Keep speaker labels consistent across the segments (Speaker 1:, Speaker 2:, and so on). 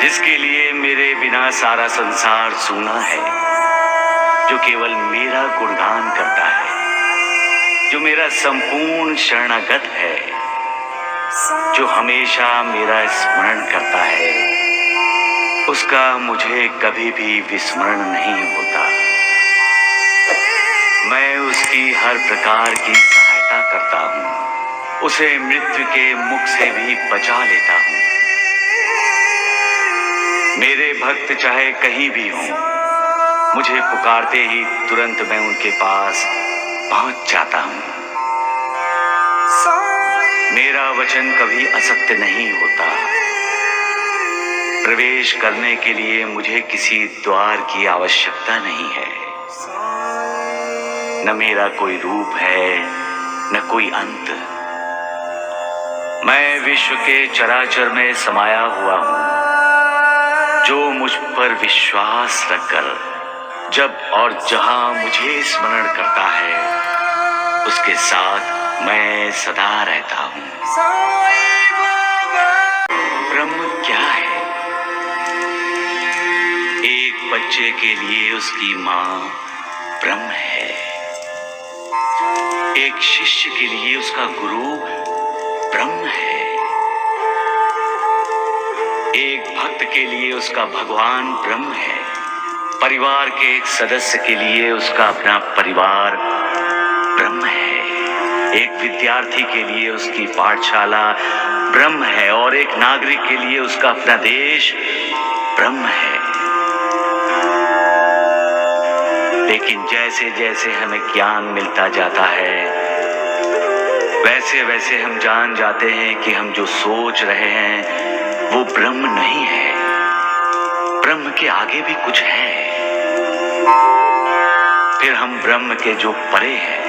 Speaker 1: जिसके लिए मेरे बिना सारा संसार सूना है, जो केवल मेरा गुणगान करता है, जो मेरा संपूर्ण शरणागत है, जो हमेशा मेरा स्मरण करता है, उसका मुझे कभी भी विस्मरण नहीं होता। मैं उसकी हर प्रकार की सहायता करता हूँ, उसे मृत्यु के मुख से भी बचा लेता हूँ। मेरे भक्त चाहे कहीं भी हों, मुझे पुकारते ही तुरंत मैं उनके पास पहुंच जाता हूं। मेरा वचन कभी असत्य नहीं होता। प्रवेश करने के लिए मुझे किसी द्वार की आवश्यकता नहीं है। न मेरा कोई रूप है, न कोई अंत। मैं विश्व के चराचर में समाया हुआ हूं। जो मुझ पर विश्वास रखकर जब और जहां मुझे स्मरण करता है, उसके साथ मैं सदा रहता हूं। ब्रह्म क्या है? एक बच्चे के लिए उसकी मां ब्रह्म है। एक शिष्य के लिए उसका गुरु ब्रह्म है। एक भक्त के लिए उसका भगवान ब्रह्म है। परिवार के एक सदस्य के लिए उसका अपना परिवार ब्रह्म है। एक विद्यार्थी के लिए उसकी पाठशाला ब्रह्म है और एक नागरिक के लिए उसका अपना देश ब्रह्म है। लेकिन जैसे जैसे हमें ज्ञान मिलता जाता है, वैसे वैसे हम जान जाते हैं कि हम जो सोच रहे हैं वो ब्रह्म नहीं है। ब्रह्म के आगे भी कुछ है। फिर हम ब्रह्म के जो परे हैं,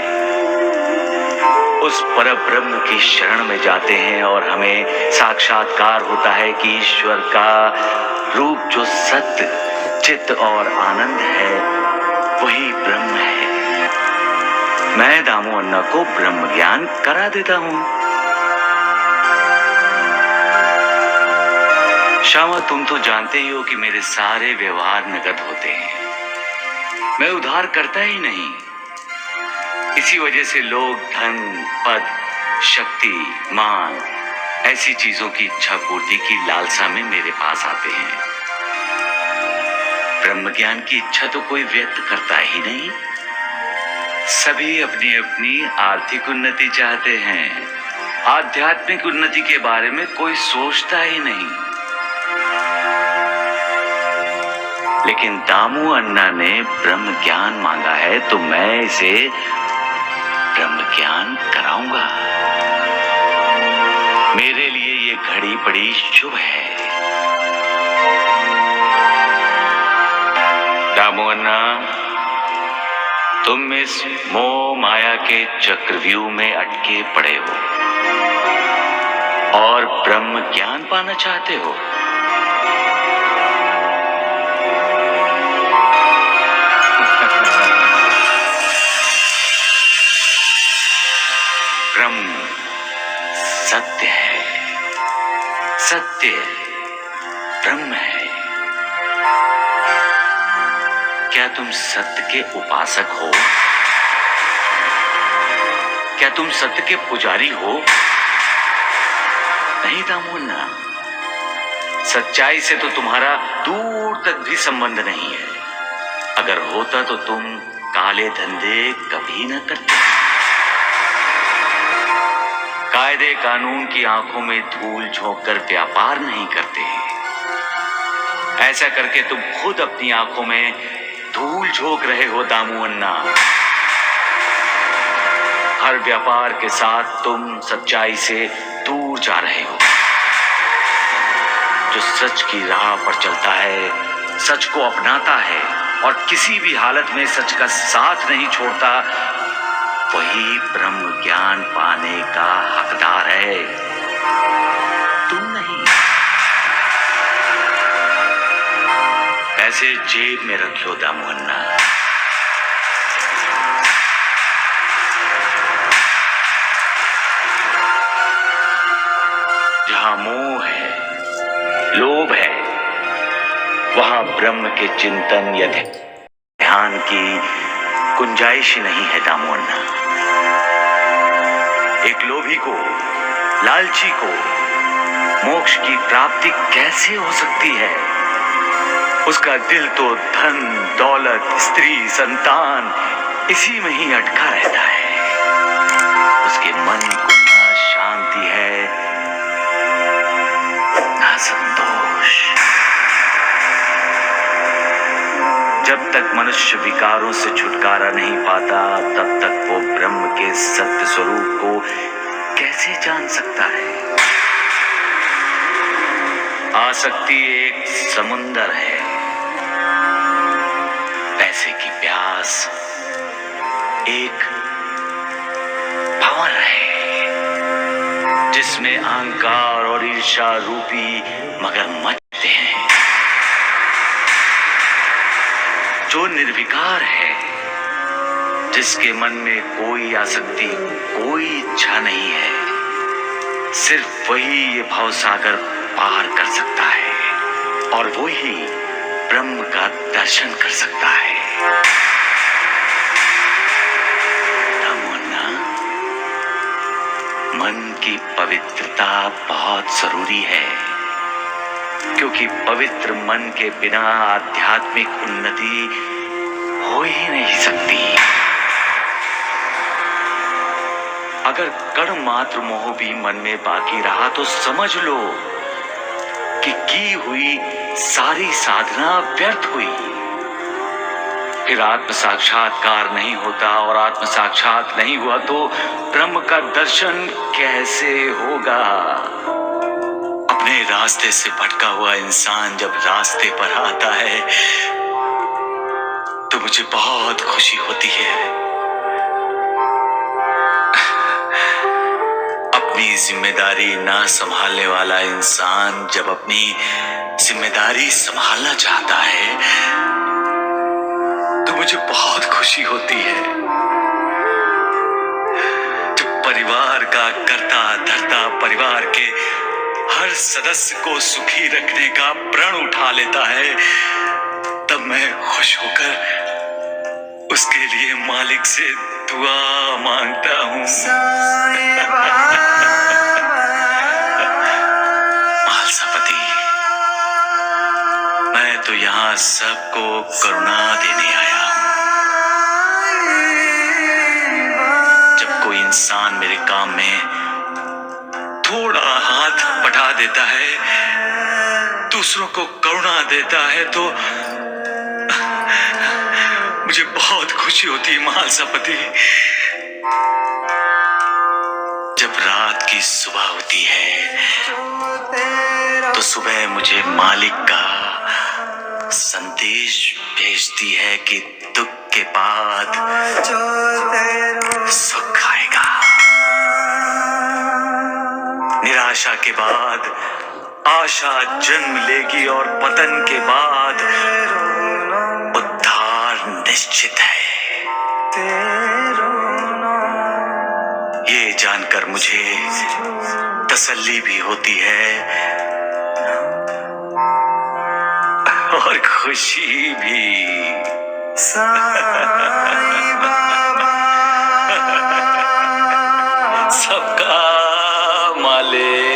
Speaker 1: उस पर ब्रह्म की शरण में जाते हैं और हमें साक्षात्कार होता है कि ईश्वर का रूप जो सत्य, चित्त और आनंद है, वही ब्रह्म है। मैं दामू अन्ना को ब्रह्म ज्ञान करा देता हूं। श्यामा, तुम तो जानते ही हो कि मेरे सारे व्यवहार नगद होते हैं। मैं उधार करता ही नहीं। इसी वजह से लोग धन, पद, शक्ति, मान, ऐसी चीजों की इच्छा पूर्ति की लालसा में मेरे पास आते हैं। ब्रह्म ज्ञान की इच्छा तो कोई व्यक्त करता ही नहीं। सभी अपनी अपनी आर्थिक उन्नति चाहते हैं। आध्यात्मिक उन्नति के बारे में कोई सोचता ही नहीं। लेकिन दामू अन्ना ने ब्रह्म ज्ञान मांगा है, तो मैं इसे ब्रह्म ज्ञान कराऊंगा। मेरे लिए ये घड़ी बड़ी शुभ है। दामू अन्ना, तुम इस मोह माया के चक्रव्यूह में अटके पड़े हो और ब्रह्म ज्ञान पाना चाहते हो। ब्रह्म सत्य है। सत्य ब्रह्म है। क्या तुम सत्य के उपासक हो? क्या तुम सत्य के पुजारी हो? नहीं दामू अन्ना, सच्चाई से तो तुम्हारा दूर तक भी संबंध नहीं है। अगर होता तो तुम काले धंधे कभी न करते। कायदे कानून की आंखों में धूल झोंक कर व्यापार नहीं करते। ऐसा करके तुम खुद अपनी आंखों में धूल झोंक रहे हो दामू अन्ना। हर व्यापार के साथ तुम सच्चाई से दूर जा रहे हो। जो सच की राह पर चलता है, सच को अपनाता है और किसी भी हालत में सच का साथ नहीं छोड़ता, वही ब्रह्म ज्ञान पाने का हकदार है, तुम नहीं। पैसे जेब में रख लो दामू अन्ना। जहां मोह है, लोभ है, वहां ब्रह्म के चिंतन या ध्यान की गुंजाइश ही नहीं है दामोन्ना। एक लोभी को, लालची को मोक्ष की प्राप्ति कैसे हो सकती है? उसका दिल तो धन, दौलत, स्त्री, संतान इसी में ही अटका रहता है। उसके मन को ना शांति है, ना संतोष। जब तक मनुष्य विकारों से छुटकारा नहीं पाता, तब तक वो ब्रह्म के सत्य स्वरूप को कैसे जान सकता है? आसक्ति एक समुंदर है, पैसे की प्यास एक भंवर है, जिसमें अहंकार और ईर्ष्या रूपी मगरमच्छ हैं। जो निर्विकार है, जिसके मन में कोई आसक्ति, कोई इच्छा नहीं है, सिर्फ वही ये भवसागर पार कर सकता है और वो ही ब्रह्म का दर्शन कर सकता है। दामोन्ना, मन की पवित्रता बहुत जरूरी है, क्योंकि पवित्र मन के बिना आध्यात्मिक उन्नति हो ही नहीं सकती। अगर कण मात्र मोह भी मन में बाकी रहा तो समझ लो कि की हुई सारी साधना व्यर्थ हुई। फिर आत्म साक्षात्कार नहीं होता, और आत्म साक्षात नहीं हुआ तो ब्रह्म का दर्शन कैसे होगा? अपने रास्ते से भटका हुआ इंसान जब रास्ते पर आता है तो मुझे बहुत खुशी होती है। अपनी जिम्मेदारी ना संभालने वाला इंसान जब अपनी जिम्मेदारी संभालना चाहता है तो मुझे बहुत खुशी होती है। जब परिवार का कर्ता धर्ता परिवार के हर सदस्य को सुखी रखने का प्रण उठा लेता है, तब मैं खुश होकर उसके लिए मालिक से दुआ मांगता हूँ। मालसापति, मैं तो यहाँ सबको करुणा देने आया हूँ। जब कोई इंसान मेरे काम में थोड़ा हाथ बढ़ा देता है, दूसरों को करुणा देता है, तो मुझे बहुत खुशी होती है मालसापति। जब रात की सुबह होती है तो सुबह मुझे मालिक का संदेश भेजती है कि दुख के बाद सुख आएगा, निराशा के बाद आशा जन्म लेगी और पतन के बाद उद्धार निश्चित है। ये जानकर मुझे तसल्ली भी होती है और खुशी भी। सबका मालिक।